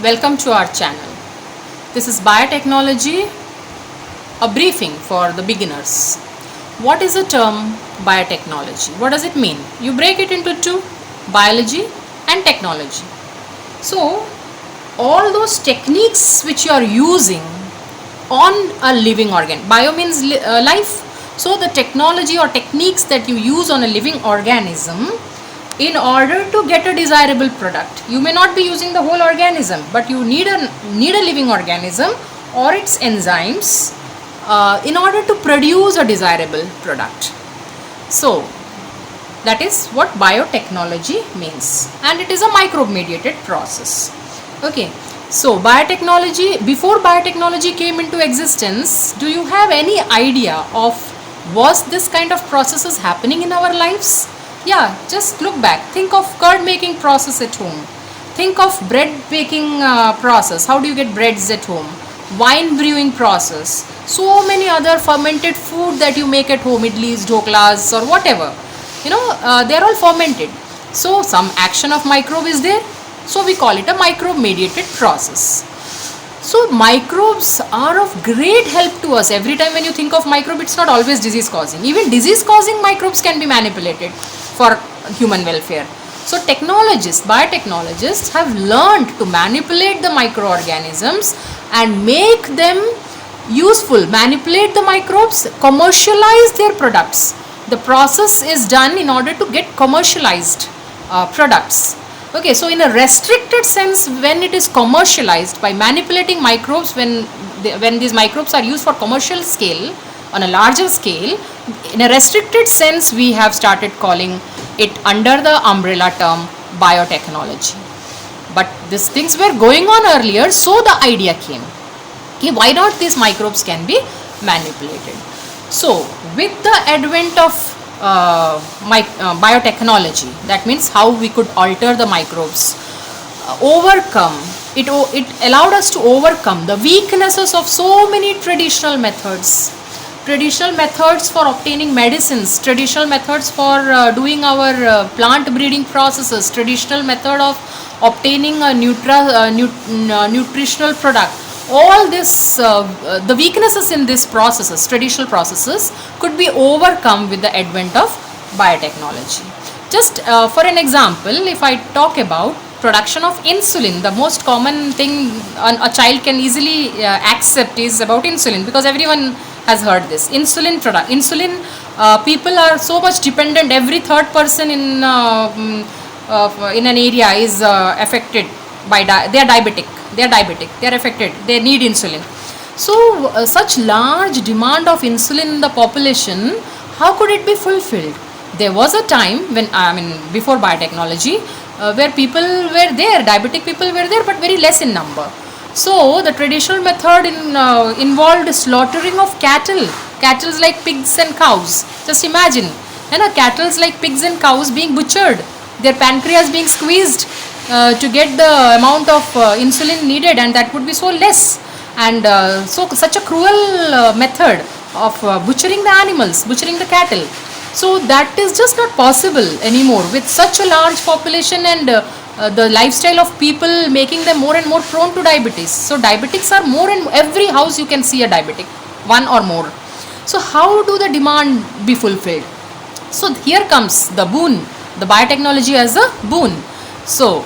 Welcome to our channel. This is biotechnology, a briefing for the beginners. What is the term biotechnology? What does it mean? You break it into two, biology and technology. So, all those techniques which you are using on a living organ, bio means life. So, the technology or techniques that you use on a living organism in order to get a desirable product. You may not be using the whole organism, but you need a living organism or its enzymes in order to produce a desirable product. So that is what biotechnology means, and it is a microbe mediated process. Okay, so biotechnology, before biotechnology came into existence, do you have any idea of was this kind of processes happening in our lives? Yeah, just look back. Think of curd making process at home. Think of bread baking process. How do you get breads at home? Wine brewing process. So many other fermented food that you make at home, idlis, dhoklas or whatever. They are all fermented. So some action of microbe is there. So we call it a microbe mediated process. So microbes are of great help to us. Every time when you think of microbe, it's not always disease causing. Even disease causing microbes can be manipulated for human welfare. So biotechnologists have learned to manipulate the microorganisms and make them useful, manipulate the microbes, commercialize their products. The process is done in order to get commercialized products. Okay, so in a restricted sense, when it is commercialized by manipulating microbes, when these microbes are used for commercial scale, on a larger scale, in a restricted sense, we have started calling it under the umbrella term biotechnology. But these things were going on earlier, so the idea came. Okay, why not these microbes can be manipulated? So, with the advent of biotechnology, that means how we could alter the microbes, it allowed us to overcome the weaknesses of so many traditional methods for obtaining medicines, traditional methods for doing our plant breeding processes, traditional method of obtaining a nutritional product. All this, the weaknesses in these processes, traditional processes, could be overcome with the advent of biotechnology. Just for an example, if I talk about production of insulin, the most common thing a child can easily accept is about insulin, because everyone has heard this. Insulin, people are so much dependent. Every third person in an area is affected by they are diabetic, they are affected, they need insulin. So such large demand of insulin in the population, how could it be fulfilled? There was a time when, before biotechnology, where people were there, diabetic people were there, but very less in number. So the traditional method involved slaughtering of cattle like pigs and cows. Just imagine, cattle like pigs and cows being butchered, their pancreas being squeezed to get the amount of insulin needed, and that would be so less. And such a cruel method of butchering the animals, butchering the cattle. So that is just not possible anymore with such a large population and the lifestyle of people making them more and more prone to diabetes. So diabetics are more and more, every house you can see a diabetic, one or more. So how do the demand be fulfilled? So here comes the boon, the biotechnology as a boon. So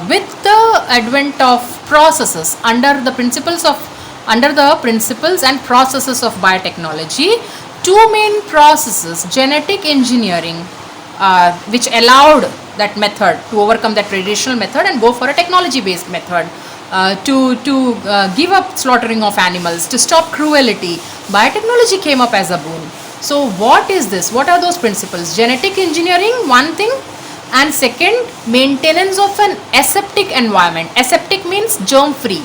with the advent of processes under the principles and processes of biotechnology, two main processes, genetic engineering, which allowed that method to overcome that traditional method and go for a technology based method, to give up slaughtering of animals, to stop cruelty. Biotechnology came up as a boon. So what is this? What are those principles? Genetic engineering, one thing, and second, maintenance of an aseptic environment. Aseptic means germ free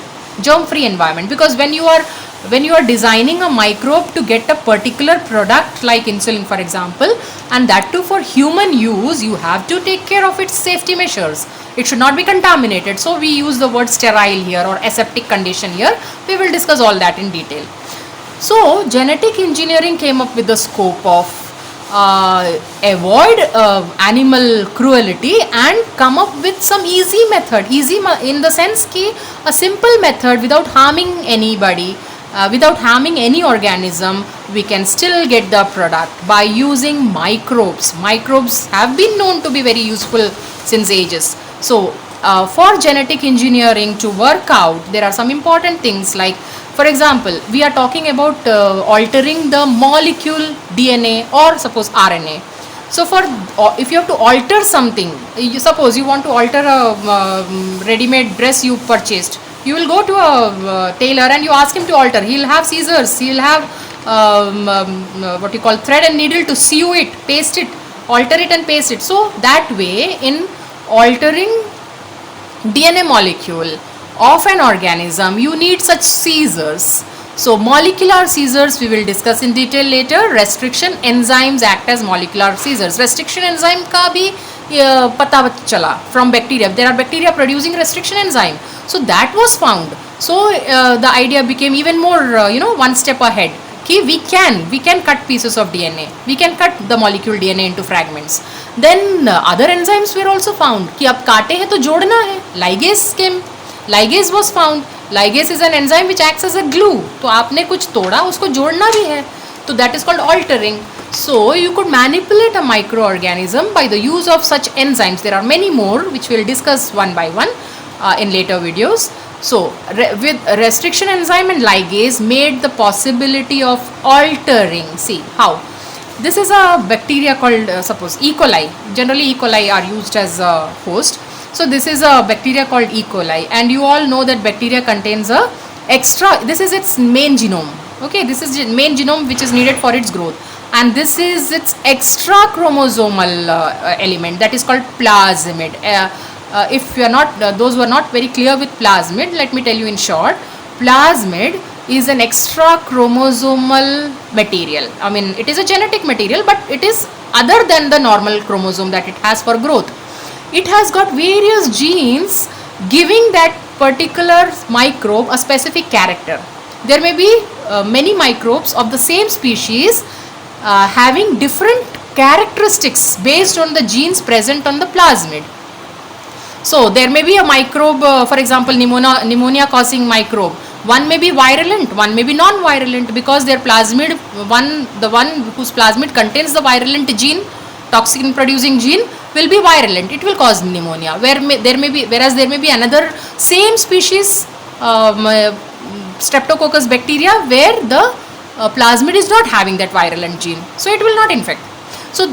environment, because when you are designing a microbe to get a particular product like insulin, for example, and that too for human use, you have to take care of its safety measures. It should not be contaminated. So we use the word sterile here or aseptic condition here. We will discuss all that in detail. So genetic engineering came up with the scope of avoid animal cruelty and come up with some easy method, in the sense ki a simple method without harming anybody, without harming any organism. We can still get the product by using microbes. Microbes have been known to be very useful since ages. So for genetic engineering to work out, there are some important things like, for example, we are talking about altering the molecule DNA or suppose RNA. So for if you have to alter something, suppose you want to alter a ready-made dress you purchased, you will go to a tailor and you ask him to alter. He'll have scissors, he'll have what you call thread and needle to sew it, paste it, alter it and paste it. So that way, in altering DNA molecule of an organism, you need such scissors. So molecular scissors we will discuss in detail later. Restriction enzymes act as molecular scissors. Restriction enzyme ka bhi pata chala from bacteria. There are bacteria producing restriction enzyme. So that was found. So the idea became even more one step ahead. Ki we can cut pieces of DNA. We can cut the molecule DNA into fragments. Then other enzymes were also found. Ki ab kaate hai to jodna hai. Ligase came. Ligase was found. Ligase is an enzyme which acts as a glue. तो आपने कुछ तोड़ा, उसको जोड़ना भी है. So that is called altering. So you could manipulate a microorganism by the use of such enzymes. There are many more which we will discuss one by one in later videos. So with restriction enzyme and ligase made the possibility of altering. See how. This is a bacteria called suppose E. coli. Generally E. coli are used as a host. So this is a bacteria called E. coli, and you all know that bacteria contains a this is its main genome. Okay, this is main genome which is needed for its growth, and this is its extra chromosomal element that is called plasmid. If you are not those who are not very clear with plasmid, let me tell you in short. Plasmid is an extra chromosomal material. I mean, it is a genetic material, but it is other than the normal chromosome that it has for growth. It has got various genes giving that particular microbe a specific character. There may be many microbes of the same species having different characteristics based on the genes present on the plasmid. So there may be a microbe, for example, pneumonia causing microbe. One may be virulent, one may be non-virulent, because their plasmid, the one whose plasmid contains the virulent gene, toxin producing gene, will be virulent. It will cause pneumonia. Whereas there may be another same species Streptococcus bacteria where the plasmid is not having that virulent gene, so it will not infect. So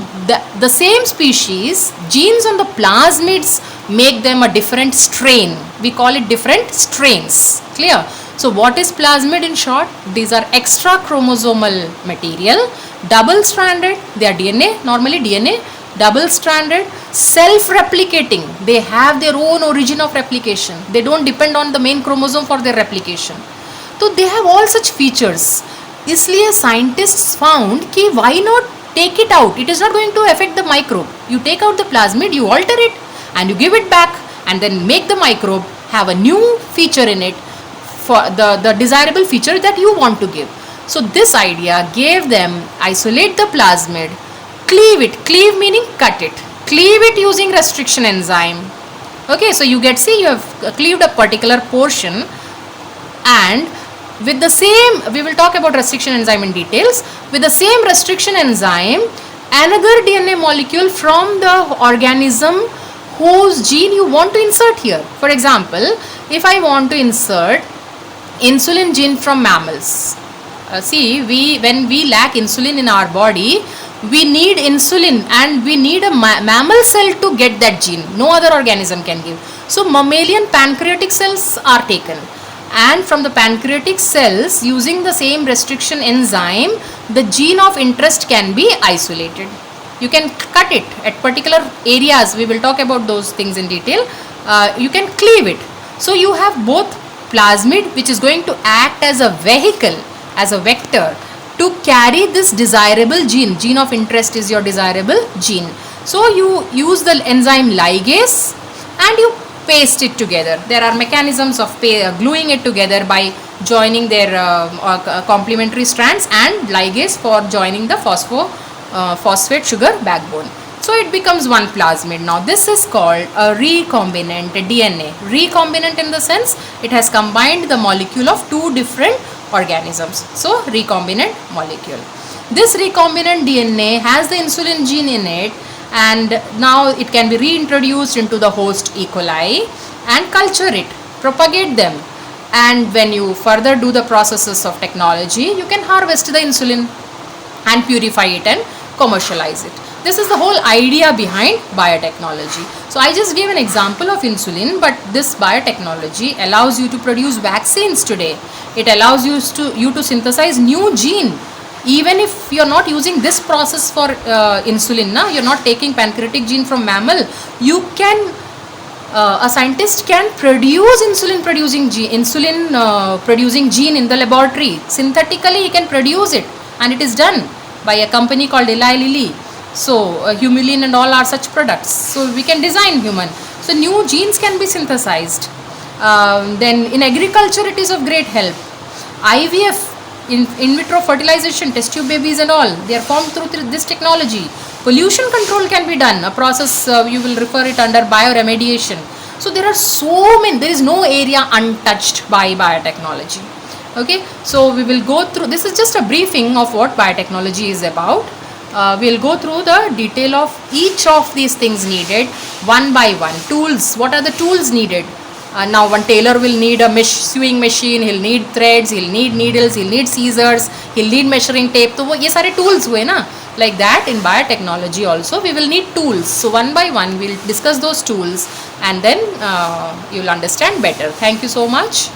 the same species, genes on the plasmids make them a different strain. We call it different strains. Clear? So what is plasmid in short? These are extra chromosomal material, double stranded. They are DNA, normally DNA, double stranded, self-replicating. They have their own origin of replication. They don't depend on the main chromosome for their replication. So they have all such features. इसलिए scientists found कि why not take it out? It is not going to affect the microbe. You take out the plasmid, you alter it, and you give it back, and then make the microbe have a new feature in it for the desirable feature that you want to give. So this idea gave them isolate the plasmid, cleave it, cleave meaning cut it, cleave it using restriction enzyme. Okay, so you you have cleaved a particular portion, and with the same, we will talk about restriction enzyme in details. With the same restriction enzyme, another DNA molecule from the organism whose gene you want to insert here. For example, if I want to insert insulin gene from mammals, when we lack insulin in our body, we need insulin, and we need a mammal cell to get that gene. No other organism can give. So mammalian pancreatic cells are taken, and from the pancreatic cells, using the same restriction enzyme, the gene of interest can be isolated. You can cut it at particular areas. We will talk about those things in detail. You can cleave it. So you have both plasmid, which is going to act as a vehicle, as a vector, to carry this desirable gene. Gene of interest is your desirable gene. So you use the enzyme ligase and you paste it together. There are mechanisms of gluing it together by joining their complementary strands, and ligase for joining the phosphate sugar backbone. So it becomes one plasmid. Now this is called a recombinant DNA. Recombinant in the sense it has combined the molecule of two different organisms. So recombinant molecule. This recombinant DNA has the insulin gene in it, and now it can be reintroduced into the host E. coli and culture it, propagate them, and when you further do the processes of technology, you can harvest the insulin and purify it and commercialize it. This is the whole idea behind biotechnology. So I just gave an example of insulin, but this biotechnology allows you to produce vaccines today. It allows you to synthesize new gene. Even if you're not using this process for insulin, you're not taking pancreatic gene from mammal, you can a scientist can produce insulin producing gene in the laboratory. Synthetically he can produce it, and it is done by a company called Eli Lilly. So Humulin and all are such products. So we can design human. So new genes can be synthesized. Then in agriculture it is of great help. IVF, in vitro fertilization, test tube babies and all, they are formed through this technology. Pollution control can be done, a process you will refer it under bioremediation. So there are so many, there is no area untouched by biotechnology. Okay, so we will go through, this is just a briefing of what biotechnology is about. We will go through the detail of each of these things needed one by one. Tools, what are the tools needed? Now one tailor will need a sewing machine, he'll need threads, he'll need needles, he'll need scissors, he'll need measuring tape. So ये सारे tools हुए ना. Like that in biotechnology also we will need tools. So one by one we'll discuss those tools, and then you will understand better. Thank you so much.